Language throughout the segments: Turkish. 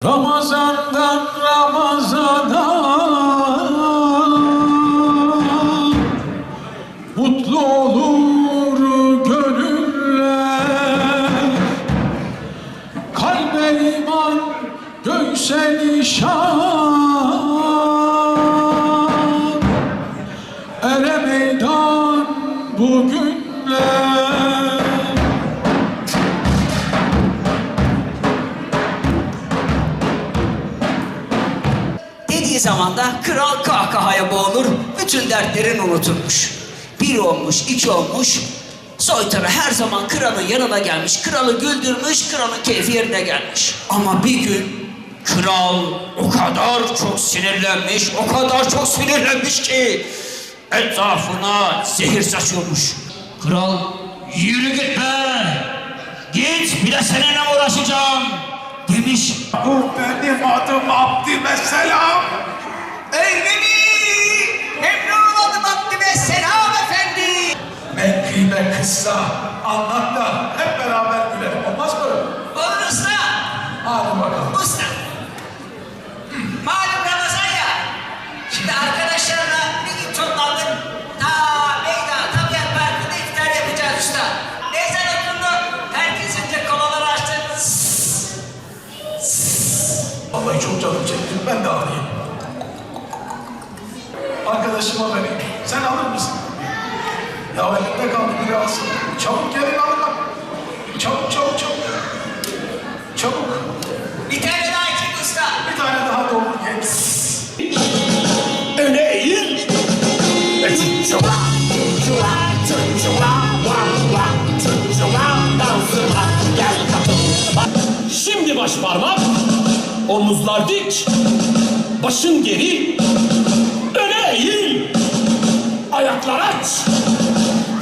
Ramazan'dan Ramazan'a mutlu olur gönüller, kalbe iman, göğse nişan, ere meydan bugünler. Dediği zaman da kral kahkahaya boğulur, bütün dertlerini unuturmuş. Bir olmuş, iki olmuş, soytarı her zaman kralın yanına gelmiş, kralı güldürmüş, kralın keyfi yerine gelmiş. Ama bir gün kral o kadar çok sinirlenmiş, o kadar çok sinirlenmiş ki etrafına zehir saçıyormuş. Kral, yürü git be, git bir de seninle uğraşacağım demiş. Bu benim adım Abdüsselam. Öyle mi? Memnun oldum Abdüsselam efendi. Menkıbe kıssa anlat da hep beraber gülelim, olmaz mı? Olur usta. Hadi bakalım. Usta. Malum Ramazan ya. Şimdi arkadaşlarla bir gün toplandık. Ta Beyda Tabiat Parkı'nda iftar yapacağız usta. Ezan okundu. Herkesin de kolaları açtı. Vallahi çok canım çekti, ben de alayım. Arkadaşıma vereyim, sen alır mısın? Ya elimde kaldı, biri alsın. Çabuk gelin alın bak. Çabuk, çabuk, çabuk. Çabuk. Bir tane daha için usta. Bir tane daha doldur gel. Öne eğil. Çuçuva, çuçuva, çuçuva, vah vah, çuçuva dansıma gel katıl. Şimdi baş parmak, omuzlar dik, başın geri, öne eğil, ayaklar aç.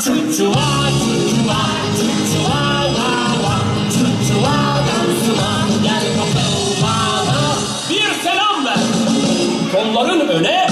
Çuçuva, çuçuva, çuçuva, vah vah, çuçuva dansıma gel katıl bana. Bir selam ver, kolların öne.